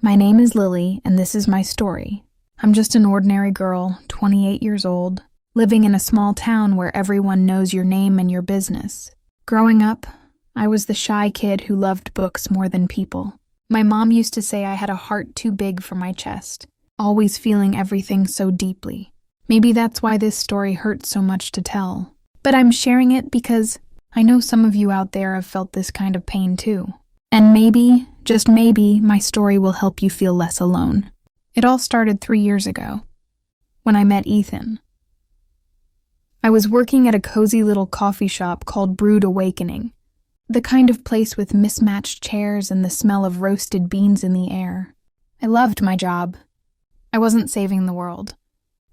My name is Lily, and this is my story. I'm just an ordinary girl, 28 years old, living in a small town where everyone knows your name and your business. Growing up, I was the shy kid who loved books more than people. My mom used to say I had a heart too big for my chest, always feeling everything so deeply. Maybe that's why this story hurts so much to tell. But I'm sharing it because I know some of you out there have felt this kind of pain too. And maybe, just maybe, my story will help you feel less alone. It all started 3 years ago, when I met Ethan. I was working at a cozy little coffee shop called Brewed Awakening, the kind of place with mismatched chairs and the smell of roasted beans in the air. I loved my job. I wasn't saving the world,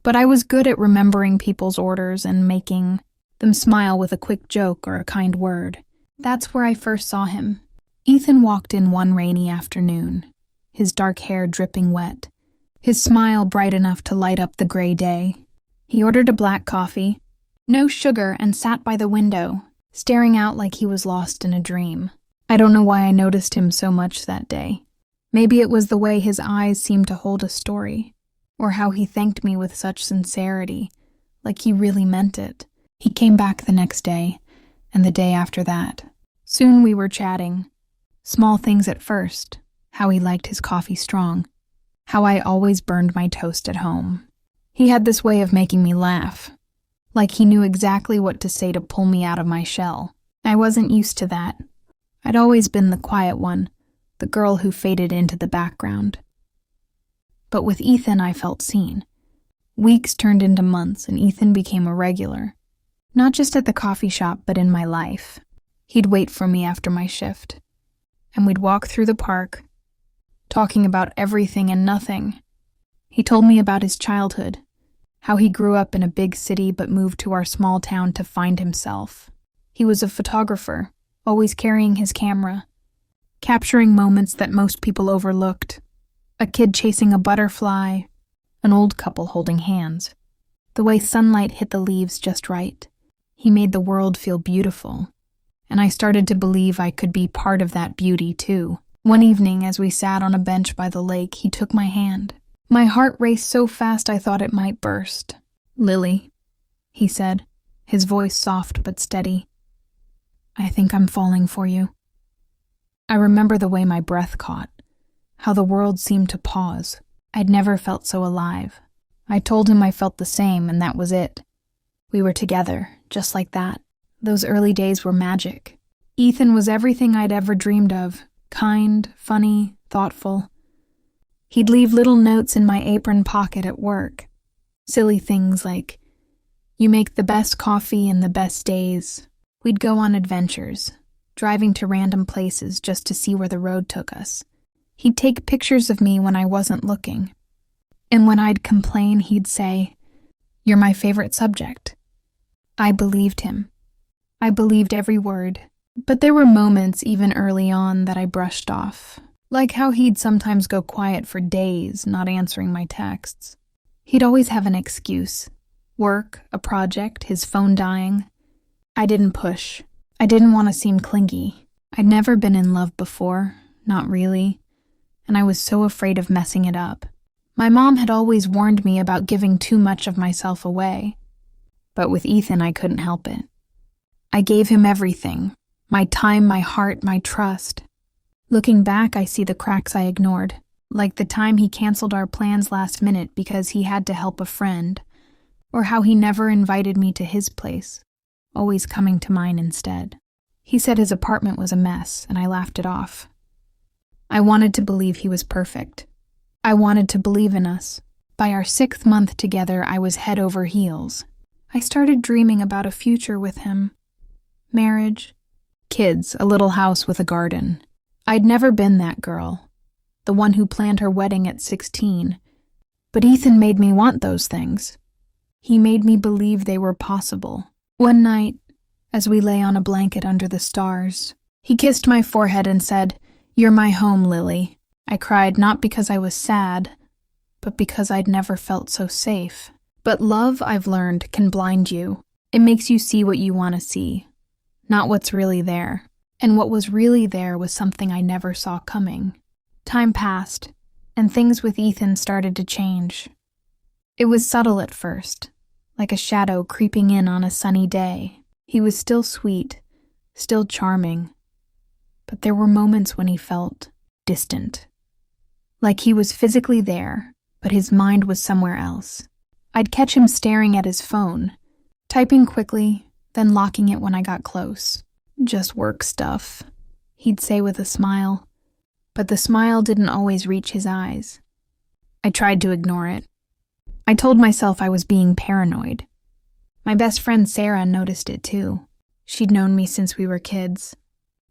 but I was good at remembering people's orders and making them smile with a quick joke or a kind word. That's where I first saw him. Ethan walked in one rainy afternoon, his dark hair dripping wet, his smile bright enough to light up the gray day. He ordered a black coffee, no sugar, and sat by the window, staring out like he was lost in a dream. I don't know why I noticed him so much that day. Maybe it was the way his eyes seemed to hold a story, or how he thanked me with such sincerity, like he really meant it. He came back the next day, and the day after that. Soon we were chatting. Small things at first, how he liked his coffee strong, how I always burned my toast at home. He had this way of making me laugh, like he knew exactly what to say to pull me out of my shell. I wasn't used to that. I'd always been the quiet one, the girl who faded into the background. But with Ethan, I felt seen. Weeks turned into months, and Ethan became a regular. Not just at the coffee shop, but in my life. He'd wait for me after my shift, and we'd walk through the park, talking about everything and nothing. He told me about his childhood, how he grew up in a big city but moved to our small town to find himself. He was a photographer, always carrying his camera, capturing moments that most people overlooked. A kid chasing a butterfly, an old couple holding hands. The way sunlight hit the leaves just right. He made the world feel beautiful, and I started to believe I could be part of that beauty too. One evening, as we sat on a bench by the lake, he took my hand. My heart raced so fast I thought it might burst. "Lily," he said, his voice soft but steady. "I think I'm falling for you." I remember the way my breath caught, how the world seemed to pause. I'd never felt so alive. I told him I felt the same, and that was it. We were together, just like that. Those early days were magic. Ethan was everything I'd ever dreamed of. Kind, funny, thoughtful. He'd leave little notes in my apron pocket at work. Silly things like, "You make the best coffee and the best days." We'd go on adventures, driving to random places just to see where the road took us. He'd take pictures of me when I wasn't looking. And when I'd complain, he'd say, "You're my favorite subject." I believed him. I believed every word. But there were moments, even early on, that I brushed off. Like how he'd sometimes go quiet for days, not answering my texts. He'd always have an excuse. Work, a project, his phone dying. I didn't push. I didn't want to seem clingy. I'd never been in love before, not really, and I was so afraid of messing it up. My mom had always warned me about giving too much of myself away. But with Ethan, I couldn't help it. I gave him everything. My time, my heart, my trust. Looking back, I see the cracks I ignored, like the time he canceled our plans last minute because he had to help a friend, or how he never invited me to his place, always coming to mine instead. He said his apartment was a mess, and I laughed it off. I wanted to believe he was perfect. I wanted to believe in us. By our 6th month together, I was head over heels. I started dreaming about a future with him. Marriage, kids, a little house with a garden. I'd never been that girl, the one who planned her wedding at 16. But Ethan made me want those things. He made me believe they were possible. One night, as we lay on a blanket under the stars, he kissed my forehead and said, "You're my home, Lily." I cried not because I was sad, but because I'd never felt so safe. But love, I've learned, can blind you. It makes you see what you want to see, not what's really there. And what was really there was something I never saw coming. Time passed, and things with Ethan started to change. It was subtle at first, like a shadow creeping in on a sunny day. He was still sweet, still charming, but there were moments when he felt distant. Like he was physically there, but his mind was somewhere else. I'd catch him staring at his phone, typing quickly, then locking it when I got close. "Just work stuff," he'd say with a smile, but the smile didn't always reach his eyes. I tried to ignore it. I told myself I was being paranoid. My best friend Sarah noticed it too. She'd known me since we were kids,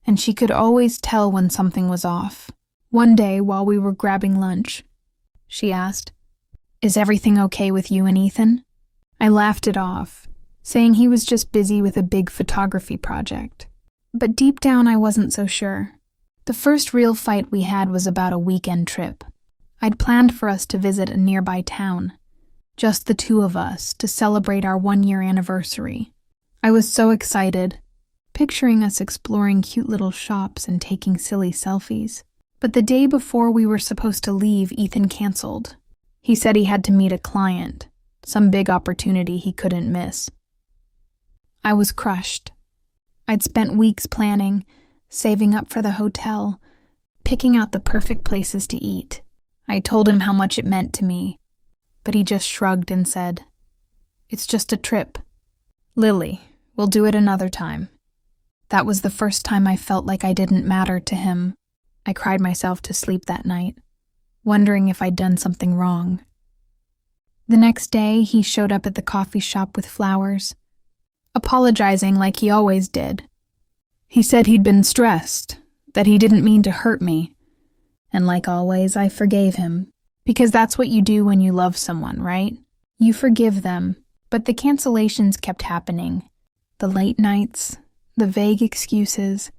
and she could always tell when something was off. One day, while we were grabbing lunch, she asked, "Is everything okay with you and Ethan?" I laughed it off, saying he was just busy with a big photography project. But deep down, I wasn't so sure. The first real fight we had was about a weekend trip. I'd planned for us to visit a nearby town, just the two of us, to celebrate our 1-year anniversary. I was so excited, picturing us exploring cute little shops and taking silly selfies. But the day before we were supposed to leave, Ethan canceled. He said he had to meet a client, some big opportunity he couldn't miss. I was crushed. I'd spent weeks planning, saving up for the hotel, picking out the perfect places to eat. I told him how much it meant to me, but he just shrugged and said, "It's just a trip. Lily, we'll do it another time." That was the first time I felt like I didn't matter to him. I cried myself to sleep that night, wondering if I'd done something wrong. The next day, he showed up at the coffee shop with flowers, apologizing like he always did. He said he'd been stressed, that he didn't mean to hurt me, and like always, I forgave him, because that's what you do when you love someone, right? You forgive them, but the cancellations kept happening. The late nights, the vague excuses,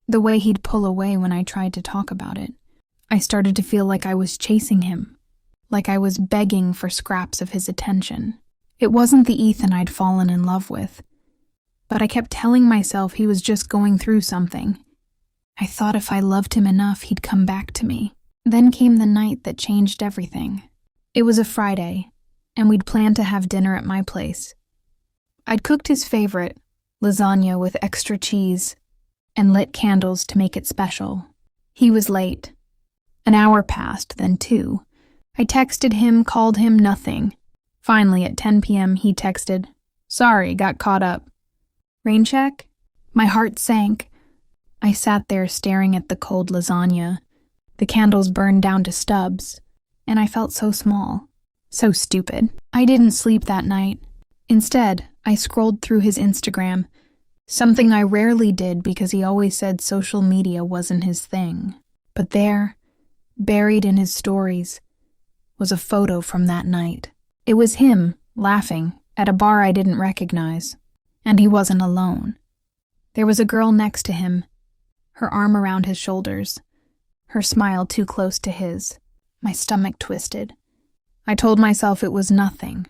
the way he'd pull away when I tried to talk about it. I started to feel like I was chasing him, like I was begging for scraps of his attention. It wasn't the Ethan I'd fallen in love with, but I kept telling myself he was just going through something. I thought if I loved him enough, he'd come back to me. Then came the night that changed everything. It was a Friday, and we'd planned to have dinner at my place. I'd cooked his favorite, lasagna with extra cheese, and lit candles to make it special. He was late. An hour passed, then 2. I texted him, called him, nothing. Finally, at 10 p.m., he texted, "Sorry, got caught up." Rain check? My heart sank. I sat there staring at the cold lasagna. The candles burned down to stubs, and I felt so small, so stupid. I didn't sleep that night. Instead, I scrolled through his Instagram, something I rarely did because he always said social media wasn't his thing. But there, buried in his stories, was a photo from that night. It was him, laughing, at a bar I didn't recognize. And he wasn't alone. There was a girl next to him, her arm around his shoulders, her smile too close to his. My stomach twisted. I told myself it was nothing.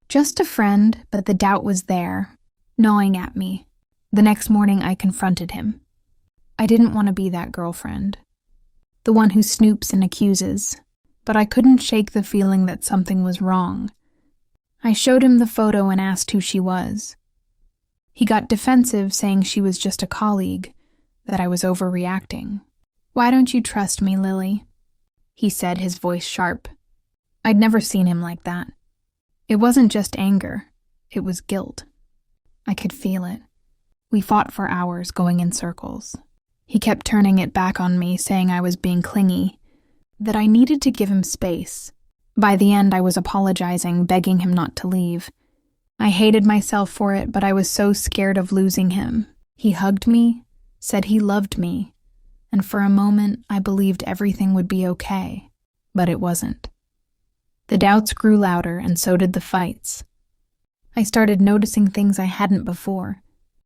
Just a friend, but the doubt was there, gnawing at me. The next morning I confronted him. I didn't want to be that girlfriend, the one who snoops and accuses, but I couldn't shake the feeling that something was wrong. I showed him the photo and asked who she was. He got defensive, saying she was just a colleague, that I was overreacting. "Why don't you trust me, Lily?" he said, his voice sharp. I'd never seen him like that. It wasn't just anger, it was guilt. I could feel it. We fought for hours, going in circles. He kept turning it back on me, saying I was being clingy, that I needed to give him space. By the end, I was apologizing, begging him not to leave. I hated myself for it, but I was so scared of losing him. He hugged me, said he loved me, and for a moment I believed everything would be okay, but it wasn't. The doubts grew louder, and so did the fights. I started noticing things I hadn't before,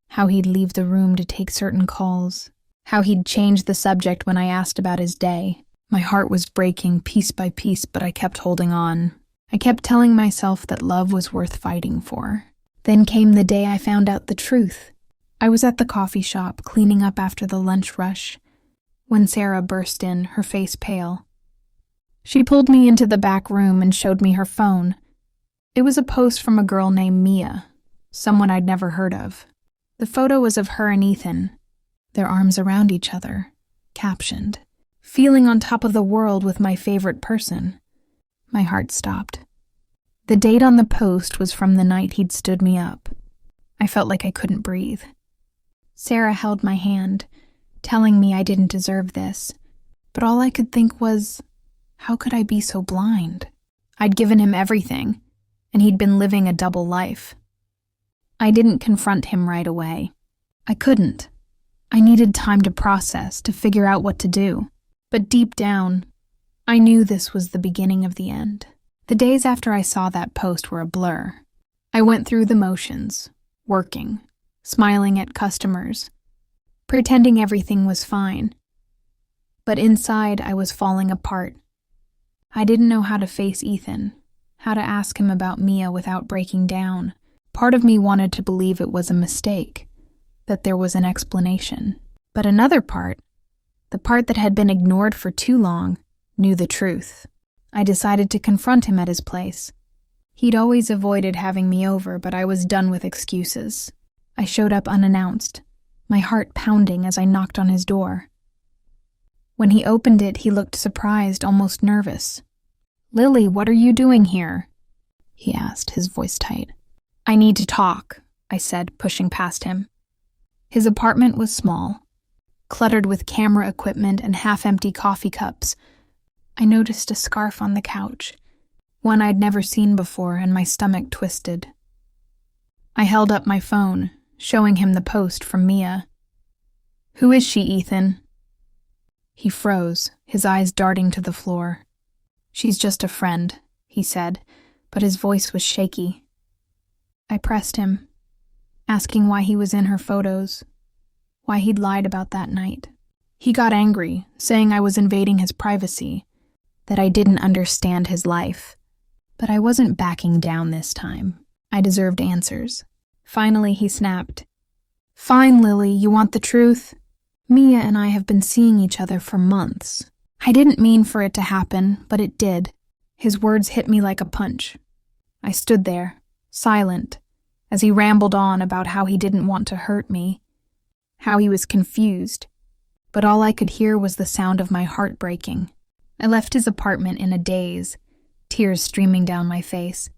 how he'd leave the room to take certain calls, how he'd change the subject when I asked about his day. My heart was breaking piece by piece, but I kept holding on. I kept telling myself that love was worth fighting for. Then came the day I found out the truth. I was at the coffee shop, cleaning up after the lunch rush, when Sarah burst in, her face pale. She pulled me into the back room and showed me her phone. It was a post from a girl named Mia, someone I'd never heard of. The photo was of her and Ethan, their arms around each other, captioned, "Feeling on top of the world with my favorite person." My heart stopped. The date on the post was from the night he'd stood me up. I felt like I couldn't breathe. Sarah held my hand, telling me I didn't deserve this, but all I could think was, how could I be so blind? I'd given him everything, and he'd been living a double life. I didn't confront him right away. I couldn't. I needed time to process, to figure out what to do. But deep down, I knew this was the beginning of the end. The days after I saw that post were a blur. I went through the motions, working, smiling at customers, pretending everything was fine. But inside, I was falling apart. I didn't know how to face Ethan, how to ask him about Mia without breaking down. Part of me wanted to believe it was a mistake, that there was an explanation. But another part, the part that had been ignored for too long, knew the truth. I decided to confront him at his place. He'd always avoided having me over, but I was done with excuses. I showed up unannounced, my heart pounding as I knocked on his door. When he opened it, he looked surprised, almost nervous. "Lily, what are you doing here?" he asked, his voice tight. "I need to talk," I said, pushing past him. His apartment was small, cluttered with camera equipment and half-empty coffee cups. I noticed a scarf on the couch, one I'd never seen before, and my stomach twisted. I held up my phone, showing him the post from Mia. "Who is she, Ethan?" He froze, his eyes darting to the floor. "She's just a friend," he said, but his voice was shaky. I pressed him, asking why he was in her photos, why he'd lied about that night. He got angry, saying I was invading his privacy, that I didn't understand his life. But I wasn't backing down this time. I deserved answers. Finally, he snapped. "Fine, Lily, you want the truth? Mia and I have been seeing each other for months. I didn't mean for it to happen, but it did." His words hit me like a punch. I stood there, silent, as he rambled on about how he didn't want to hurt me, how he was confused, but all I could hear was the sound of my heart breaking. I left his apartment in a daze, tears streaming down my face.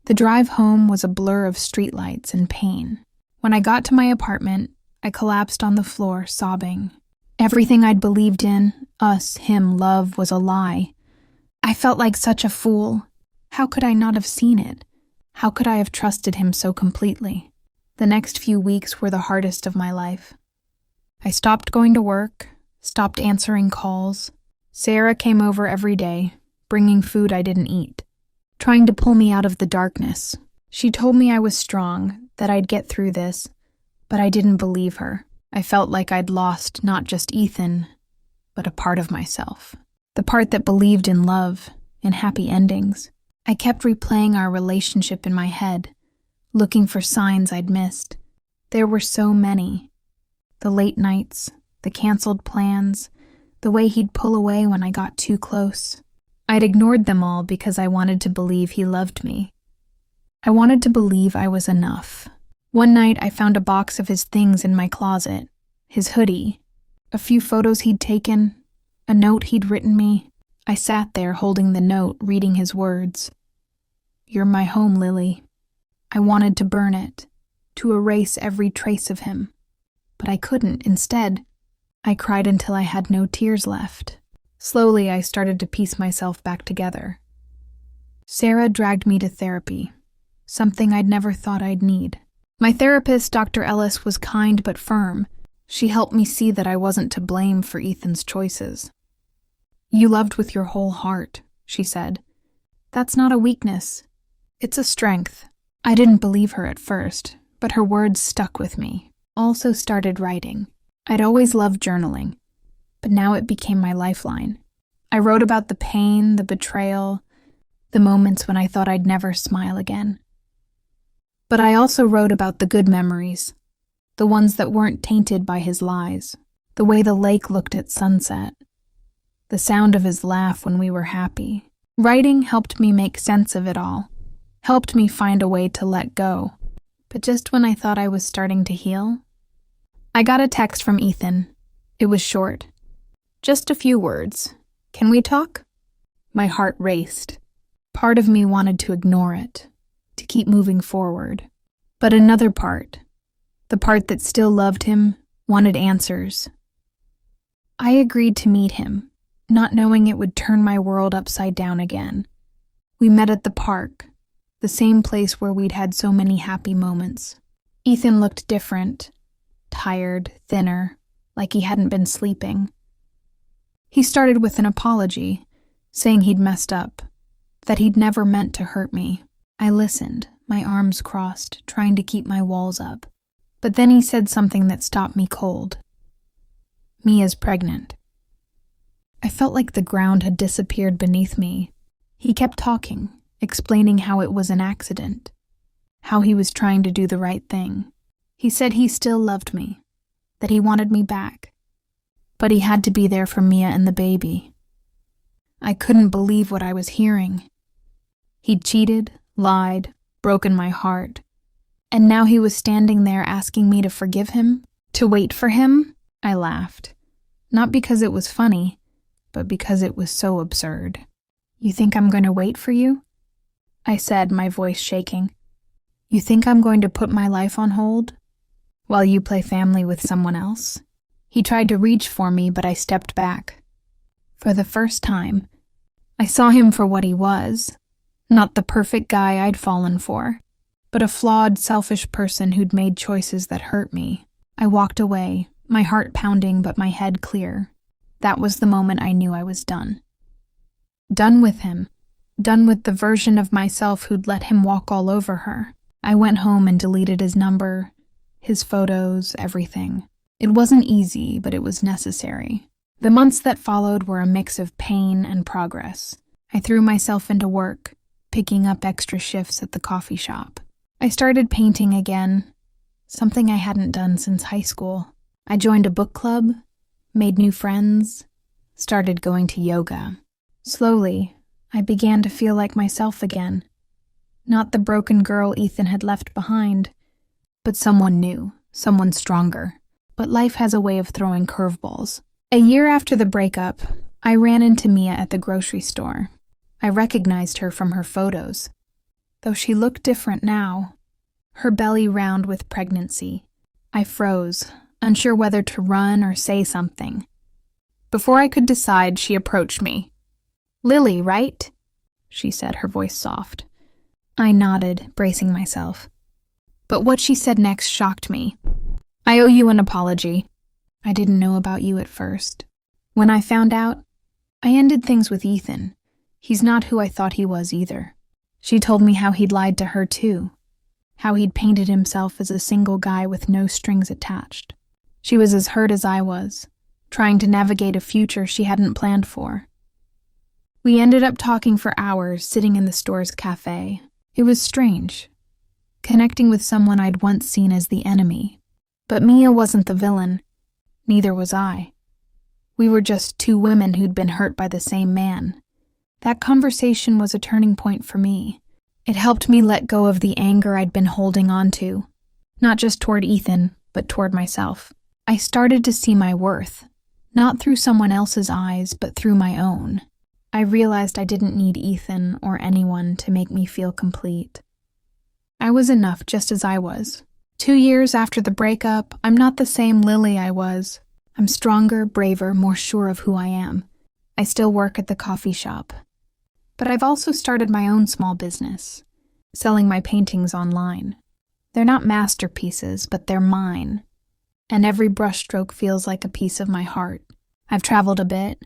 The drive home was a blur of streetlights and pain. When I got to my apartment, I collapsed on the floor, sobbing. Everything I'd believed in, us, him, love, was a lie. I felt like such a fool. How could I not have seen it? How could I have trusted him so completely? The next few weeks were the hardest of my life. I stopped going to work, stopped answering calls. Sarah came over every day, bringing food I didn't eat, trying to pull me out of the darkness. She told me I was strong, that I'd get through this, but I didn't believe her. I felt like I'd lost not just Ethan, but a part of myself. The part that believed in love, in happy endings. I kept replaying our relationship in my head, looking for signs I'd missed. There were so many. The late nights, the canceled plans, the way he'd pull away when I got too close. I'd ignored them all because I wanted to believe he loved me. I wanted to believe I was enough. One night I found a box of his things in my closet, his hoodie, a few photos he'd taken, a note he'd written me. I sat there holding the note, reading his words. "You're my home, Lily." I wanted to burn it, to erase every trace of him. But I couldn't. Instead, I cried until I had no tears left. Slowly, I started to piece myself back together. Sarah dragged me to therapy, something I'd never thought I'd need. My therapist, Dr. Ellis, was kind but firm. She helped me see that I wasn't to blame for Ethan's choices. "You loved with your whole heart," she said. "That's not a weakness. It's a strength." I didn't believe her at first, but her words stuck with me. Also started writing. I'd always loved journaling, but now it became my lifeline. I wrote about the pain, the betrayal, the moments when I thought I'd never smile again. But I also wrote about the good memories, the ones that weren't tainted by his lies, the way the lake looked at sunset, the sound of his laugh when we were happy. Writing helped me make sense of it all, helped me find a way to let go. But just when I thought I was starting to heal, I got a text from Ethan. It was short. Just a few words. "Can we talk?" My heart raced. Part of me wanted to ignore it, to keep moving forward. But another part, the part that still loved him, wanted answers. I agreed to meet him, not knowing it would turn my world upside down again. We met at the park, the same place where we'd had so many happy moments. Ethan looked different, tired, thinner, like he hadn't been sleeping. He started with an apology, saying he'd messed up, that he'd never meant to hurt me. I listened, my arms crossed, trying to keep my walls up. But then he said something that stopped me cold. Mia's pregnant. I felt like the ground had disappeared beneath me. He kept talking, explaining how it was an accident, how he was trying to do the right thing. He said he still loved me, that he wanted me back, but he had to be there for Mia and the baby. I couldn't believe what I was hearing. He'd cheated, lied, broken my heart, and now he was standing there asking me to forgive him, to wait for him. I laughed, not because it was funny, but because it was so absurd. "You think I'm going to wait for you?" I said, my voice shaking. "You think I'm going to put my life on hold while you play family with someone else?" He tried to reach for me, but I stepped back. For the first time, I saw him for what he was, not the perfect guy I'd fallen for, but a flawed, selfish person who'd made choices that hurt me. I walked away, my heart pounding but my head clear. That was the moment I knew I was done. Done with him. Done with the version of myself who'd let him walk all over her. I went home and deleted his number, his photos, everything. It wasn't easy, but it was necessary. The months that followed were a mix of pain and progress. I threw myself into work, picking up extra shifts at the coffee shop. I started painting again, something I hadn't done since high school. I joined a book club, made new friends, started going to yoga. Slowly, I began to feel like myself again. Not the broken girl Ethan had left behind, but someone new, someone stronger. But life has a way of throwing curveballs. A year after the breakup, I ran into Mia at the grocery store. I recognized her from her photos. Though she looked different now, her belly round with pregnancy. I froze, unsure whether to run or say something. Before I could decide, she approached me. "Lily, right?" she said, her voice soft. I nodded, bracing myself. But what she said next shocked me. "I owe you an apology. I didn't know about you at first. When I found out, I ended things with Ethan. He's not who I thought he was either." She told me how he'd lied to her too, how he'd painted himself as a single guy with no strings attached. She was as hurt as I was, trying to navigate a future she hadn't planned for. We ended up talking for hours, sitting in the store's cafe. It was strange, connecting with someone I'd once seen as the enemy. But Mia wasn't the villain. Neither was I. We were just two women who'd been hurt by the same man. That conversation was a turning point for me. It helped me let go of the anger I'd been holding on to, not just toward Ethan, but toward myself. I started to see my worth, not through someone else's eyes, but through my own. I realized I didn't need Ethan or anyone to make me feel complete. I was enough just as I was. 2 years after the breakup, I'm not the same Lily I was. I'm stronger, braver, more sure of who I am. I still work at the coffee shop. But I've also started my own small business, selling my paintings online. They're not masterpieces, but they're mine. And every brushstroke feels like a piece of my heart. I've traveled a bit,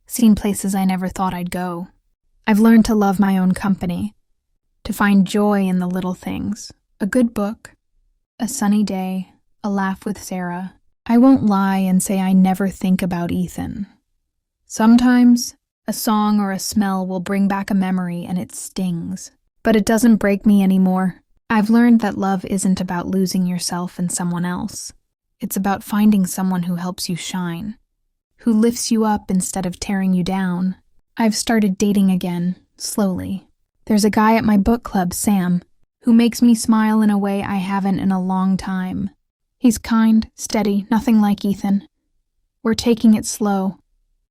seen places I never thought I'd go. I've learned to love my own company, to find joy in the little things. A good book, a sunny day, a laugh with Sarah. I won't lie and say I never think about Ethan. Sometimes, a song or a smell will bring back a memory and it stings. But it doesn't break me anymore. I've learned that love isn't about losing yourself in someone else. It's about finding someone who helps you shine. who lifts you up instead of tearing you down. I've started dating again, slowly. There's a guy at my book club, Sam, who makes me smile in a way I haven't in a long time. He's kind, steady, nothing like Ethan. We're taking it slow.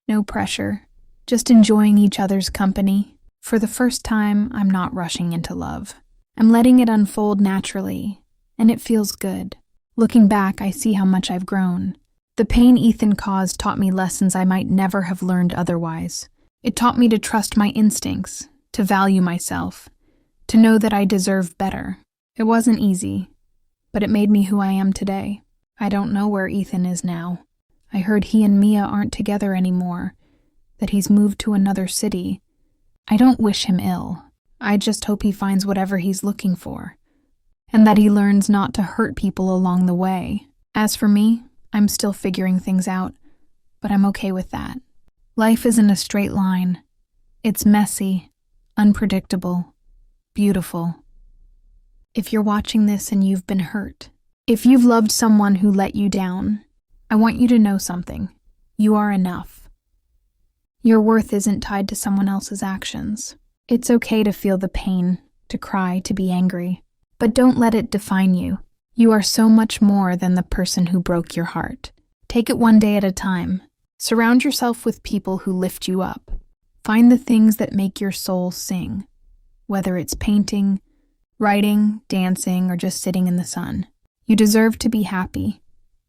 No pressure. Just enjoying each other's company. For the first time, I'm not rushing into love. I'm letting it unfold naturally, and it feels good. Looking back, I see how much I've grown. The pain Ethan caused taught me lessons I might never have learned otherwise. It taught me to trust my instincts, to value myself, to know that I deserve better. It wasn't easy, but it made me who I am today. I don't know where Ethan is now. I heard he and Mia aren't together anymore, that he's moved to another city. I don't wish him ill. I just hope he finds whatever he's looking for, and that he learns not to hurt people along the way. As for me, I'm still figuring things out, but I'm okay with that. Life isn't a straight line. It's messy, unpredictable, beautiful. If you're watching this and you've been hurt, if you've loved someone who let you down, I want you to know something. You are enough. Your worth isn't tied to someone else's actions. It's okay to feel the pain, to cry, to be angry, but don't let it define you. You are so much more than the person who broke your heart. Take it one day at a time. Surround yourself with people who lift you up. Find the things that make your soul sing, whether it's painting, writing, dancing, or just sitting in the sun. You deserve to be happy,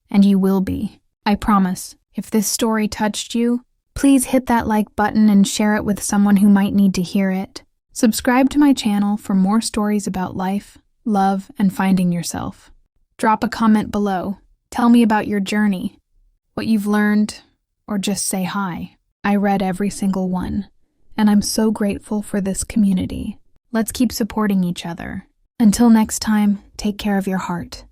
and you will be. I promise. If this story touched you, please hit that like button and share it with someone who might need to hear it. Subscribe to my channel for more stories about life, love, and finding yourself. Drop a comment below. Tell me about your journey, what you've learned, or just say hi. I read every single one, and I'm so grateful for this community. Let's keep supporting each other. Until next time, take care of your heart.